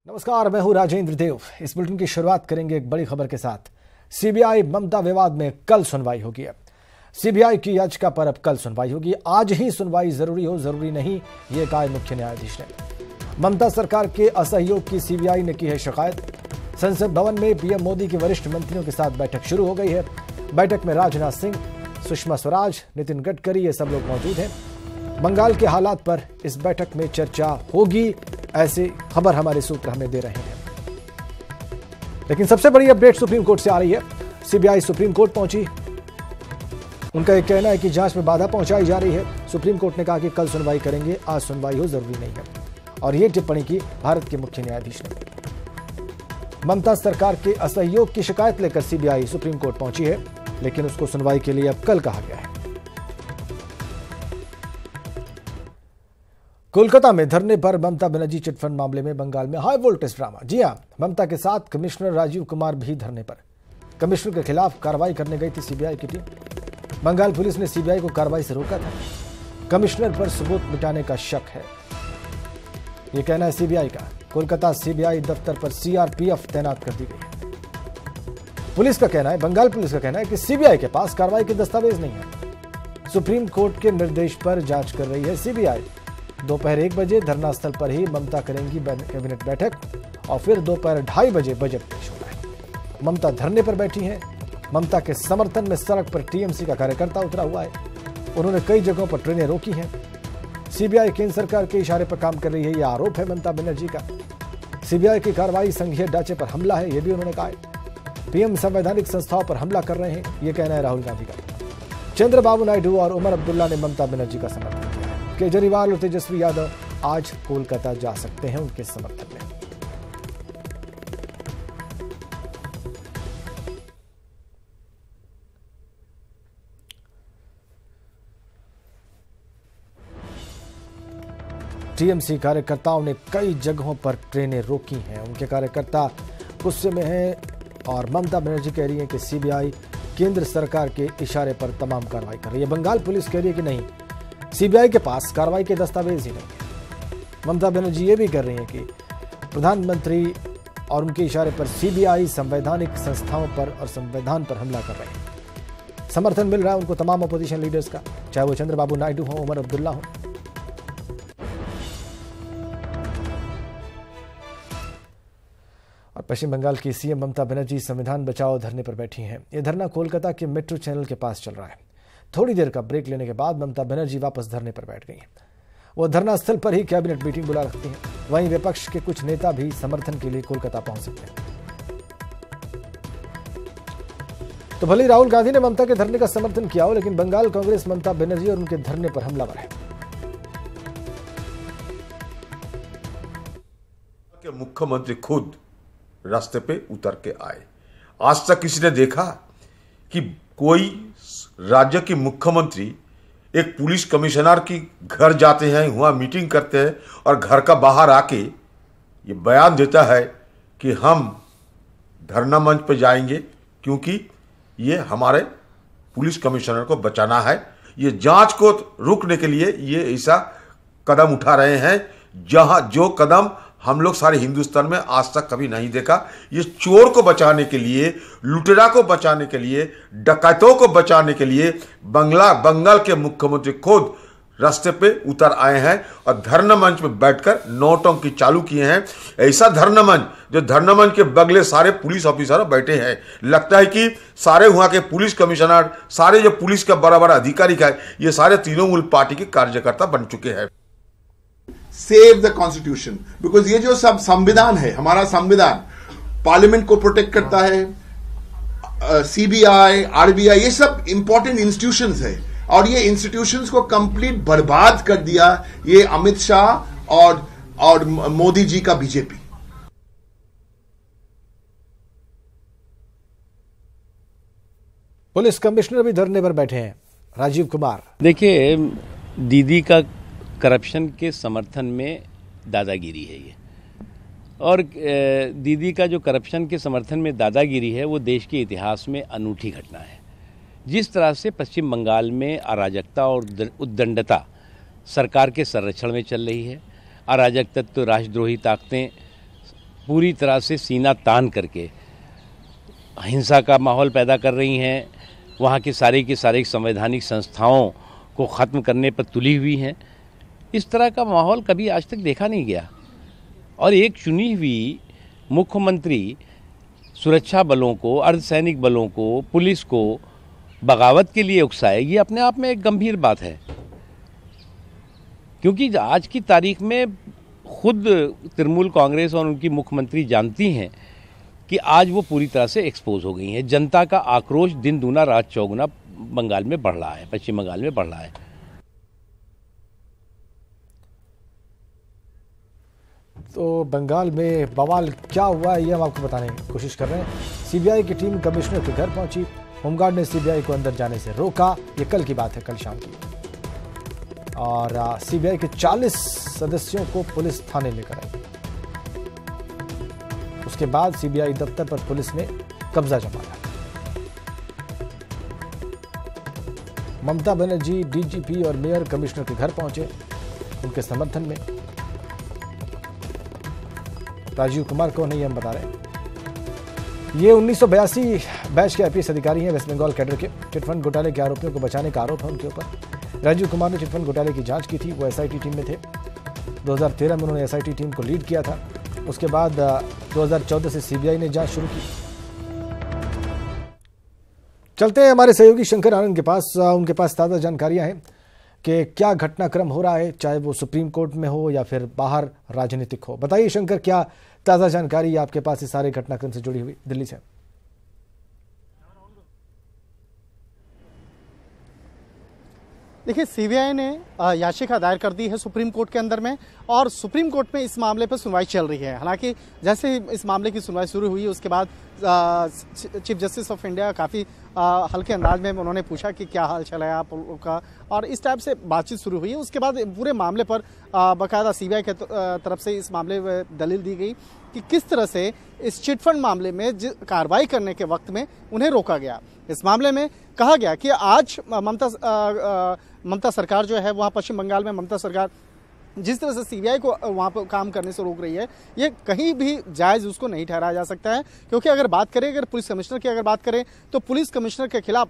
नमस्कार, मैं हूं राजेंद्र देव। इस बुलेटिन की शुरुआत करेंगे एक बड़ी खबर के साथ। सीबीआई ममता विवाद में कल सुनवाई होगी। सीबीआई की याचिका पर अब कल सुनवाई होगी। आज ही सुनवाई जरूरी नहीं, ये कहा मुख्य न्यायाधीश ने। ममता सरकार के असहयोग की सीबीआई ने की है शिकायत। संसद भवन में पीएम मोदी के वरिष्ठ मंत्रियों के साथ बैठक शुरू हो गई है। बैठक में राजनाथ सिंह, सुषमा स्वराज, नितिन गडकरी, ये सब लोग मौजूद हैं। बंगाल के हालात पर इस बैठक में चर्चा होगी, ऐसी खबर हमारे सूत्र हमें दे रहे हैं। लेकिन सबसे बड़ी अपडेट सुप्रीम कोर्ट से आ रही है। सीबीआई सुप्रीम कोर्ट पहुंची। उनका यह कहना है कि जांच में बाधा पहुंचाई जा रही है। सुप्रीम कोर्ट ने कहा कि कल सुनवाई करेंगे, आज सुनवाई हो जरूरी नहीं है। और यह टिप्पणी की भारत के मुख्य न्यायाधीश ने। ममता सरकार के असहयोग की शिकायत लेकर सीबीआई सुप्रीम कोर्ट पहुंची है, लेकिन उसको सुनवाई के लिए अब कल कहा गया है। कोलकाता में धरने पर ममता बनर्जी चिटफंड मामले में बंगाल में हाई वोल्टेज ड्रामा। जी हां, ममता के साथ कमिश्नर राजीव कुमार भी धरने पर। कमिश्नर के खिलाफ कार्रवाई करने गई थी सीबीआई की टीम। बंगाल पुलिस ने सीबीआई को कार्रवाई से रोका था। कमिश्नर पर सबूत मिटाने का शक है, यह कहना है सीबीआई का। कोलकाता सीबीआई दफ्तर पर सीआरपीएफ तैनात कर दी गई। पुलिस का कहना है, बंगाल पुलिस का कहना है कि सीबीआई के पास कार्रवाई के दस्तावेज नहीं है। सुप्रीम कोर्ट के निर्देश पर जांच कर रही है सीबीआई। दोपहर 1 बजे धरना स्थल पर ही ममता करेंगी कैबिनेट बैठक और फिर दोपहर 2:30 बजे बजट पेश होना है। ममता धरने पर बैठी हैं। ममता के समर्थन में सड़क पर टीएमसी का कार्यकर्ता उतरा हुआ है। उन्होंने कई जगहों पर ट्रेनें रोकी हैं। सीबीआई केंद्र सरकार के इशारे पर काम कर रही है, यह आरोप है ममता बनर्जी का। सीबीआई की कार्रवाई संघीय ढांचे पर हमला है, यह भी उन्होंने कहा है। पीएम संवैधानिक संस्थाओं पर हमला कर रहे हैं, यह कहना है राहुल गांधी का। चंद्रबाबू नायडू और उमर अब्दुल्ला ने ममता बनर्जी का समर्थन किया। केजरीवाल और तेजस्वी यादव आज कोलकाता जा सकते हैं उनके समर्थन में। टीएमसी कार्यकर्ताओं ने कई जगहों पर ट्रेनें रोकी हैं। उनके कार्यकर्ता गुस्से में हैं और ममता बनर्जी कह रही है कि सीबीआई केंद्र सरकार के इशारे पर तमाम कार्रवाई कर रही है। बंगाल पुलिस कह रही है कि नहीं, सीबीआई के पास कार्रवाई के दस्तावेज ही नहीं। ममता बनर्जी ये भी कर रही हैं कि प्रधानमंत्री और उनके इशारे पर सीबीआई संवैधानिक संस्थाओं पर और संविधान पर हमला कर रहे हैं। समर्थन मिल रहा है उनको तमाम अपोजिशन लीडर्स का, चाहे वो चंद्रबाबू नायडू हो, उमर अब्दुल्ला हो। और पश्चिम बंगाल की सीएम ममता बनर्जी संविधान बचाओ धरने पर बैठी हैं। यह धरना कोलकाता के मेट्रो चैनल के पास चल रहा है। थोड़ी देर का ब्रेक लेने के बाद ममता बनर्जी वापस धरने पर बैठ गई हैं। वो धरना स्थल पर ही कैबिनेट मीटिंग बुला रखती हैं। वहीं विपक्ष के कुछ नेता भी समर्थन के लिए कोलकाता पहुंच सकते हैं। तो भले राहुल गांधी ने ममता के धरने का समर्थन किया हो, लेकिन बंगाल कांग्रेस ममता बनर्जी और उनके धरने पर हमलावर है। मुख्यमंत्री खुद रास्ते पे उतर के आए। आज तक किसी ने देखा कि कोई राज्य के मुख्यमंत्री एक पुलिस कमिश्नर की घर जाते हैं, वहां मीटिंग करते हैं और घर का बाहर आके ये बयान देता है कि हम धरना मंच पर जाएंगे क्योंकि ये हमारे पुलिस कमिश्नर को बचाना है। ये जांच को रोकने के लिए ये ऐसा कदम उठा रहे हैं जो कदम हम लोग सारे हिंदुस्तान में आज तक कभी नहीं देखा। ये चोर को बचाने के लिए, लुटेरा को बचाने के लिए, डकैतों को बचाने के लिए बंगाल के मुख्यमंत्री खुद रास्ते पे उतर आए हैं और धरना मंच में बैठकर नौटंकी चालू किए हैं। ऐसा धरना मंच, जो धरना मंच के बगले सारे पुलिस ऑफिसर बैठे हैं। लगता है कि सारे वहां के पुलिस कमिश्नर, सारे जो पुलिस का बड़ा बड़ा अधिकारी का, ये सारे तृणमूल पार्टी के कार्यकर्ता बन चुके हैं। सेव द कॉन्स्टिट्यूशन, बिकॉज ये जो सब संविधान है, हमारा संविधान पार्लियामेंट को प्रोटेक्ट करता है। सीबीआई, आरबीआई, ये सब इंपॉर्टेंट इंस्टीट्यूशंस है और ये इंस्टीट्यूशंस को कंप्लीट बर्बाद कर दिया ये अमित शाह और मोदी जी का बीजेपी। पुलिस कमिश्नर भी धरने पर बैठे हैं, राजीव कुमार। देखिए, दीदी का करप्शन के समर्थन में दादागिरी है ये, और दीदी का जो करप्शन के समर्थन में दादागिरी है वो देश के इतिहास में अनूठी घटना है। जिस तरह से पश्चिम बंगाल में अराजकता और उद्दंडता सरकार के संरक्षण में चल रही है, अराजक तत्व, राष्ट्रद्रोही ताकतें पूरी तरह से सीना तान करके हिंसा का माहौल पैदा कर रही हैं, वहाँ के सारे संवैधानिक संस्थाओं को ख़त्म करने पर तुली हुई हैं। इस तरह का माहौल कभी आज तक देखा नहीं गया। और एक चुनी हुई मुख्यमंत्री सुरक्षा बलों को, अर्धसैनिक बलों को, पुलिस को बगावत के लिए उकसाए, ये अपने आप में एक गंभीर बात है। क्योंकि आज की तारीख में खुद तृणमूल कांग्रेस और उनकी मुख्यमंत्री जानती हैं कि आज वो पूरी तरह से एक्सपोज हो गई हैं। जनता का आक्रोश दिन दूना रात चौगुना बंगाल में बढ़ रहा है, पश्चिम बंगाल में बढ़ रहा है। तो बंगाल में बवाल क्या हुआ है ये हम आपको बताने की कोशिश कर रहे हैं। सीबीआई की टीम कमिश्नर के घर पहुंची, होमगार्ड ने सीबीआई को अंदर जाने से रोका। ये कल की बात है, कल शाम की। और सीबीआई के 40 सदस्यों को पुलिस थाने लेकर आई। उसके बाद सीबीआई दफ्तर पर पुलिस ने कब्जा जमाया। ममता बनर्जी डीजीपी और मेयर कमिश्नर के घर पहुंचे उनके समर्थन में। राजीव कुमार कौन है ये हम बता रहे हैं। ये 1982 बैच के आईपीएस अधिकारी हैं, वेस्ट बंगाल कैडर के। चिटफंड घोटाले के आरोपियों को बचाने का आरोप है उनके ऊपर। राजीव कुमार ने चिटफंड घोटाले की जांच की थी, वो एसआईटी टीम में थे। 2013 में उन्होंने एसआईटी टीम को लीड किया था। उसके बाद 2014 से सीबीआई ने जांच शुरू की। चलते हैं हमारे सहयोगी शंकर आनंद के पास। उनके पास ताज़ा जानकारियां हैं कि क्या घटनाक्रम हो रहा है, चाहे वो सुप्रीम कोर्ट में हो या फिर बाहर राजनीतिक हो। बताइए शंकर, क्या ताज़ा जानकारी आपके पास इस सारे घटनाक्रम से जुड़ी हुई दिल्ली से? देखिए, सीबीआई ने याचिका दायर कर दी है सुप्रीम कोर्ट के अंदर में, और सुप्रीम कोर्ट में इस मामले पर सुनवाई चल रही है। हालांकि जैसे ही इस मामले की सुनवाई शुरू हुई उसके बाद चीफ जस्टिस ऑफ इंडिया काफ़ी हल्के अंदाज में उन्होंने पूछा कि क्या हाल चल है आप का, और इस टाइप से बातचीत शुरू हुई। उसके बाद पूरे मामले पर बाकायदा सीबीआई के तरफ से इस मामले में दलील दी गई कि किस तरह से इस चिटफंड मामले में कार्रवाई करने के वक्त में उन्हें रोका गया। इस मामले में कहा गया कि आज ममता सरकार जो है वहाँ पश्चिम बंगाल में ममता सरकार जिस तरह से सीबीआई को वहाँ पर काम करने से रोक रही है, ये कहीं भी जायज़ उसको नहीं ठहराया जा सकता है। क्योंकि अगर बात करें, अगर पुलिस कमिश्नर की अगर बात करें तो पुलिस कमिश्नर के खिलाफ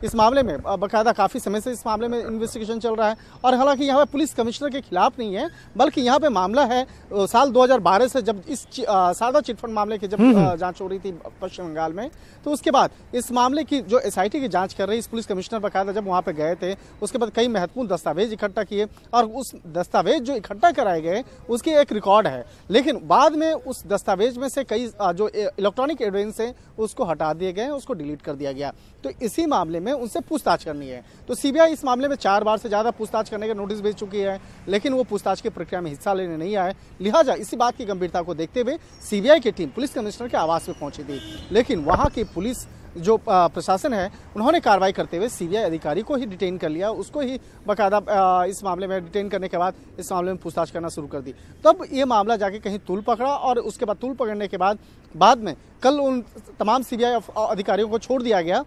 इस मामले में बाकायदा काफ़ी समय से इस मामले में इन्वेस्टिगेशन चल रहा है। और हालांकि यहाँ पे पुलिस कमिश्नर के खिलाफ नहीं है, बल्कि यहाँ पे मामला है साल 2012 से, जब इस सारदा चिटफंड मामले की जब जाँच हो रही थी पश्चिम बंगाल में, तो उसके बाद इस मामले की जो एसआईटी की जाँच कर रही इस पुलिस कमिश्नर बाकायदा जब वहाँ पर गए थे, उसके बाद कई महत्वपूर्ण दस्तावेज इकट्ठा किए, और उस दस्तावेज जो इकट्ठा कराए गए उसकी एक रिकॉर्ड है। लेकिन बाद में उस दस्तावेज में से कई जो इलेक्ट्रॉनिक एविडेंस है उसको हटा दिए गए, उसको डिलीट कर दिया गया। तो इसी मामले में उनसे पूछताछ करनी है। तो सीबीआई इस मामले में 4 बार से ज्यादा पूछताछ करने का नोटिस भेज चुकी है, लेकिन वो पूछताछ की प्रक्रिया में हिस्सा लेने नहीं आए। लिहाजा इसी बात की गंभीरता को देखते हुए सीबीआई की टीम पुलिस कमिश्नर के आवास में पहुंची थी। लेकिन वहां की पुलिस जो प्रशासन है उन्होंने कार्रवाई करते हुए सीबीआई अधिकारी को ही डिटेन कर लिया, उसको ही बाकायदा इस मामले में डिटेन करने के बाद इस मामले में पूछताछ करना शुरू कर दी। तब ये मामला जाके कहीं तूल पकड़ा, और उसके बाद तूल पकड़ने के बाद में कल उन तमाम सीबीआई अधिकारियों को छोड़ दिया गया।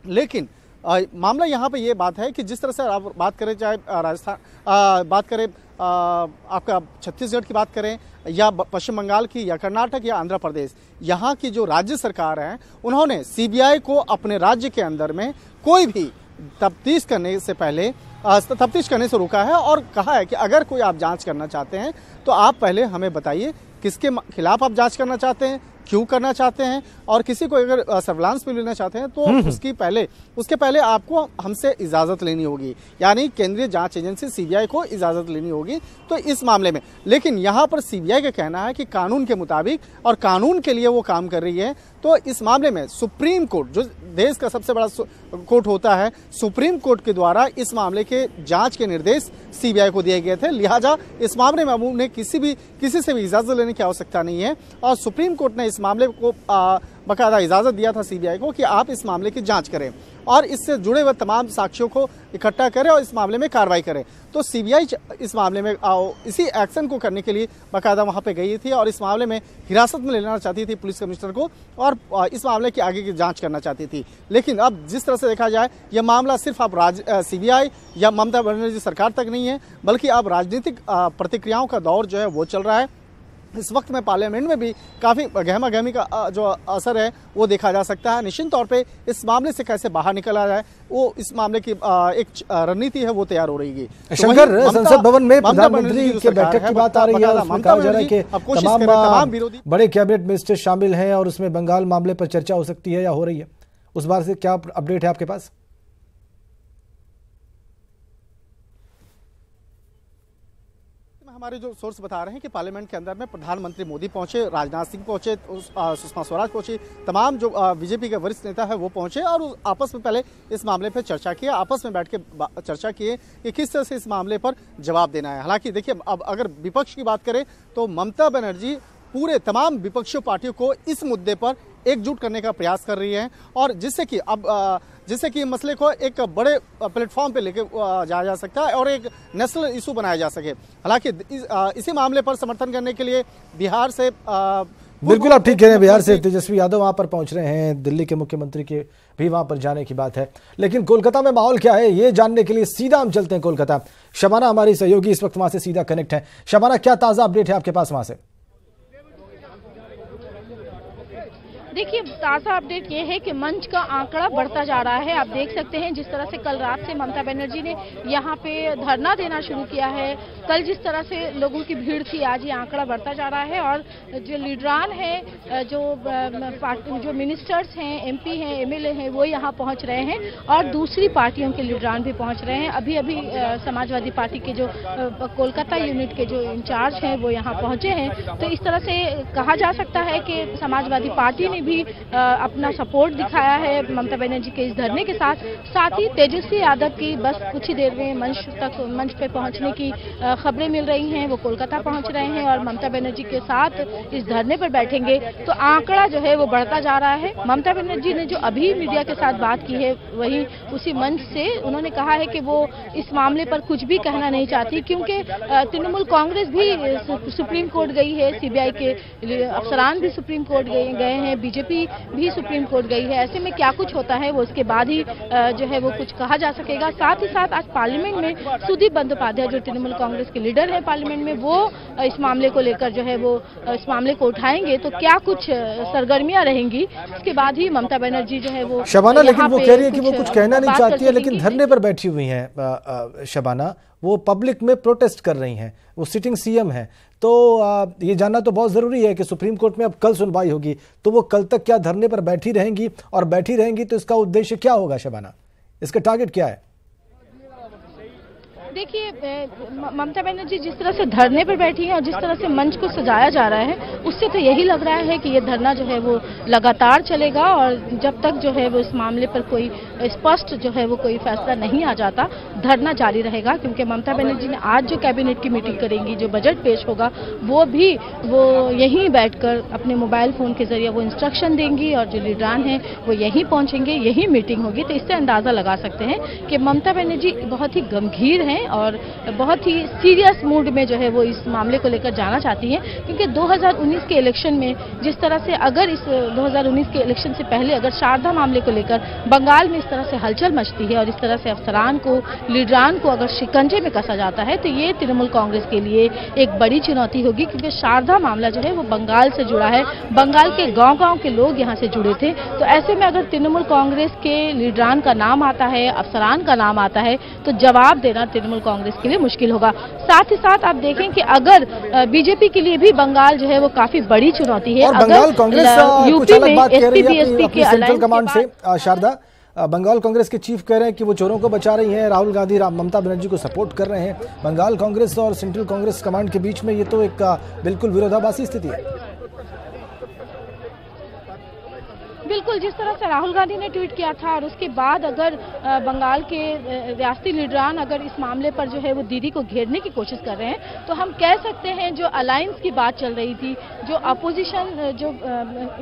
लेकिन मामला यहाँ पे ये बात है कि जिस तरह से आप बात करें, चाहे राजस्थान बात करें, आपका छत्तीसगढ़ की बात करें, या पश्चिम बंगाल की, या कर्नाटक, या आंध्र प्रदेश, यहाँ की जो राज्य सरकार है उन्होंने सीबीआई को अपने राज्य के अंदर में कोई भी तफ्तीश करने से रोका है, और कहा है कि अगर कोई आप जांच करना चाहते हैं तो आप पहले हमें बताइए किसके खिलाफ आप जांच करना चाहते हैं, क्यों करना चाहते हैं, और किसी को अगर सर्विलांस पे लेना चाहते हैं तो उसके पहले आपको हमसे इजाजत लेनी होगी, यानी केंद्रीय जांच एजेंसी सीबीआई को इजाजत लेनी होगी। तो इस मामले में, लेकिन यहाँ पर सीबीआई का कहना है कि कानून के मुताबिक और कानून के लिए वो काम कर रही है। तो इस मामले में सुप्रीम कोर्ट, जो देश का सबसे बड़ा कोर्ट होता है, सुप्रीम कोर्ट के द्वारा इस मामले के जांच के निर्देश सीबीआई को दिए गए थे। लिहाजा इस मामले में अब उन्हें किसी से भी इजाजत लेने की आवश्यकता नहीं है, और सुप्रीम कोर्ट ने इस मामले को बाकायदा इजाजत दिया था सीबीआई को कि आप इस मामले की जांच करें और इससे जुड़े हुए तमाम साक्ष्यों को इकट्ठा करें और इस मामले में कार्रवाई करें। तो सीबीआई इस मामले में इसी एक्शन को करने के लिए बाकायदा वहां पे गई थी, और इस मामले में हिरासत में लेना चाहती थी पुलिस कमिश्नर को, और इस मामले की आगे की जांच करना चाहती थी। लेकिन अब जिस तरह से देखा जाए, यह मामला सिर्फ अब सीबीआई या ममता बनर्जी सरकार तक नहीं है, बल्कि अब राजनीतिक प्रतिक्रियाओं का दौर जो है वो चल रहा है। इस वक्त में पार्लियामेंट में भी काफी गहमा गहमी का जो असर है वो देखा जा सकता है। निश्चित तौर पे इस मामले से कैसे बाहर निकला जाए, वो इस मामले की एक रणनीति है वो तैयार हो रही है। शंकर, संसद भवन में प्रधानमंत्री के बैठक की बात आ रही है, उसमें कहा जा रहा है कि तमाम विरोधी बड़े कैबिनेट मिनिस्टर शामिल हैं और उसमें बंगाल मामले पर चर्चा हो सकती है या हो रही है, उस बार से क्या अपडेट है आपके पास? हमारे जो सोर्स बता रहे हैं कि पार्लियामेंट के अंदर में प्रधानमंत्री मोदी पहुंचे, राजनाथ सिंह पहुंचे, सुषमा स्वराज पहुंची, तमाम जो बीजेपी के वरिष्ठ नेता है वो पहुंचे और आपस में पहले इस मामले पर चर्चा किया, आपस में बैठ के चर्चा किए कि किस तरह से इस मामले पर जवाब देना है। हालांकि देखिए, अब अगर विपक्ष की बात करें तो ममता बनर्जी पूरे तमाम विपक्षी पार्टियों को इस मुद्दे पर एकजुट करने का प्रयास कर रही हैं और जिससे कि मसले को एक बड़े प्लेटफॉर्म पे लेके जाया जा सकता है और एक नेशनल इशू बनाया जा सके। हालांकि इसी मामले पर समर्थन करने के लिए बिहार से बिल्कुल आप ठीक कह रहे हैं, बिहार से तेजस्वी यादव वहां पर पहुंच रहे हैं, दिल्ली के मुख्यमंत्री के भी वहां पर जाने की बात है। लेकिन कोलकाता में माहौल क्या है ये जानने के लिए सीधा हम चलते हैं कोलकाता। शबाना हमारी सहयोगी इस वक्त वहां से सीधा कनेक्ट है। शबाना, क्या ताजा अपडेट है आपके पास वहां से? देखिए, ताज़ा अपडेट ये है कि मंच का आंकड़ा बढ़ता जा रहा है। आप देख सकते हैं जिस तरह से कल रात से ममता बनर्जी ने यहाँ पे धरना देना शुरू किया है, कल जिस तरह से लोगों की भीड़ थी, आज ये आंकड़ा बढ़ता जा रहा है और जो लीडरान हैं, जो मिनिस्टर्स हैं, एमपी हैं, एमएलए हैं, वो यहाँ पहुँच रहे हैं और दूसरी पार्टियों के लीडरान भी पहुँच रहे हैं। अभी अभी समाजवादी पार्टी के जो कोलकाता यूनिट के जो इंचार्ज हैं वो यहाँ पहुँचे हैं। तो इस तरह से कहा जा सकता है कि समाजवादी पार्टी ने भी अपना सपोर्ट दिखाया है ममता बनर्जी के इस धरने के साथ ही तेजस्वी यादव की बस कुछ ही देर में मंच पे पहुंचने की खबरें मिल रही हैं। वो कोलकाता पहुंच रहे हैं और ममता बनर्जी के साथ इस धरने पर बैठेंगे। तो आंकड़ा जो है वो बढ़ता जा रहा है। ममता बनर्जी ने जो अभी मीडिया के साथ बात की है, वही उसी मंच से उन्होंने कहा है कि वो इस मामले पर कुछ भी कहना नहीं चाहती, क्योंकि तृणमूल कांग्रेस भी सुप्रीम कोर्ट गई है, सीबीआई के अफसरान भी सुप्रीम कोर्ट गए हैं, बीजेपी भी सुप्रीम कोर्ट गई है। ऐसे में क्या कुछ होता है वो उसके बाद ही जो है वो कुछ कहा जा सकेगा। साथ ही साथ आज पार्लियामेंट में सुदीप बंदोपाध्याय जो तृणमूल कांग्रेस के लीडर है पार्लियामेंट में, वो इस मामले को लेकर जो है वो इस मामले को उठाएंगे। तो क्या कुछ सरगर्मियां रहेंगी, उसके बाद ही ममता बनर्जी जो है वो शबाना, लेकिन वो कह रही है कि वो कुछ कहना नहीं चाहती है, लेकिन धरने पर बैठी हुई है शबाना, वो पब्लिक में प्रोटेस्ट कर रही हैं, वो सिटिंग सीएम है। तो ये जानना तो बहुत ज़रूरी है कि सुप्रीम कोर्ट में अब कल सुनवाई होगी, तो वो कल तक क्या धरने पर बैठी रहेंगी, और बैठी रहेंगी तो इसका उद्देश्य क्या होगा शबाना, इसका टारगेट क्या है? देखिए, ममता बनर्जी जिस तरह से धरने पर बैठी है और जिस तरह से मंच को सजाया जा रहा है, उससे तो यही लग रहा है कि ये धरना जो है वो लगातार चलेगा और जब तक जो है वो इस मामले पर कोई स्पष्ट जो है वो कोई फैसला नहीं आ जाता, धरना जारी रहेगा। क्योंकि ममता बनर्जी ने आज जो कैबिनेट की मीटिंग करेंगी, जो बजट पेश होगा, वो यहीं बैठकर अपने मोबाइल फोन के जरिए वो इंस्ट्रक्शन देंगी और जो लीडरान हैं वो यहीं पहुंचेंगे, यही मीटिंग होगी। तो इससे अंदाजा लगा सकते हैं कि ममता बनर्जी बहुत ही गंभीर हैं और बहुत ही सीरियस मूड में जो है वो इस मामले को लेकर जाना चाहती हैं। क्योंकि 2019 के इलेक्शन में जिस तरह से, अगर इस 2019 के इलेक्शन से पहले अगर शारदा मामले को लेकर बंगाल में इस तरह से हलचल मचती है और इस तरह से अफसरान को, लीडरान को अगर शिकंजे में कसा जाता है, तो ये तृणमूल कांग्रेस के लिए एक बड़ी चुनौती होगी। क्योंकि शारदा मामला जो है वो बंगाल से जुड़ा है, बंगाल के गाँव-गाँव के लोग यहाँ से जुड़े थे। तो ऐसे में अगर तृणमूल कांग्रेस के लीडरान का नाम आता है, अफसरान का नाम आता है, तो जवाब देना तृणमूल कांग्रेस के लिए मुश्किल होगा। साथ ही साथ आप देखें कि अगर बीजेपी के लिए भी बंगाल जो है वो काफी बड़ी चुनौती है। बंगाल कांग्रेस यूपी में एसपी-बीएसपी के सेंट्रल कमांड से शारदा, बंगाल कांग्रेस के चीफ कह रहे हैं कि वो चोरों को बचा रही हैं, राहुल गांधी ममता बनर्जी को सपोर्ट कर रहे हैं। बंगाल कांग्रेस और सेंट्रल कांग्रेस कमांड के बीच में ये तो एक बिल्कुल विरोधाभासी स्थिति है। बिल्कुल, जिस तरह से राहुल गांधी ने ट्वीट किया था और उसके बाद अगर बंगाल के रियासती लीडरान अगर इस मामले पर जो है वो दीदी को घेरने की कोशिश कर रहे हैं, तो हम कह सकते हैं जो अलायंस की बात चल रही थी, जो अपोजिशन, जो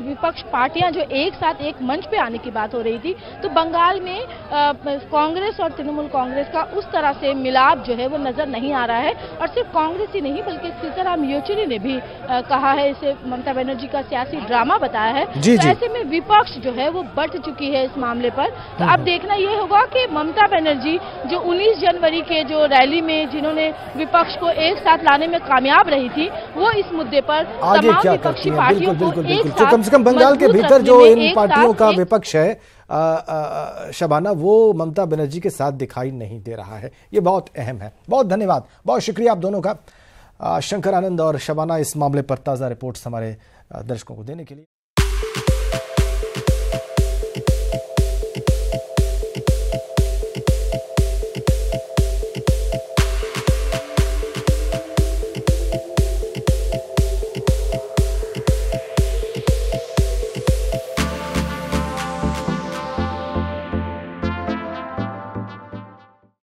विपक्ष पार्टियां जो एक साथ एक मंच पे आने की बात हो रही थी, तो बंगाल में कांग्रेस और तृणमूल कांग्रेस का उस तरह से मिलाप जो है वो नजर नहीं आ रहा है। और सिर्फ कांग्रेस ही नहीं बल्कि सीताराम येचुरी ने भी कहा है, इसे ममता बनर्जी का सियासी ड्रामा बताया है। तो ऐसे में विपक्ष विपक्ष जो है वो बढ़ चुकी है इस मामले पर। तो अब देखना ये होगा कि ममता बनर्जी जो 19 जनवरी के जो रैली में जिन्होंने विपक्ष को एक साथ लाने में कामयाब रही थी, वो इस मुद्दे पर आगे तमाम क्या विपक्षी करती हैं? पार्टियों बिल्कुल को बिल्कुल एक बिल्कुल। साथ कम से कम बंगाल के मजबूत भीतर रखने जो में इन एक पार्टियों साथ का एक विपक्ष है शबाना, वो ममता बनर्जी के साथ दिखाई नहीं दे रहा है। ये बहुत अहम है। बहुत धन्यवाद, बहुत शुक्रिया आप दोनों का, शंकर आनंद और शबाना, इस मामले पर ताज़ा रिपोर्ट्स हमारे दर्शकों को देने के लिए।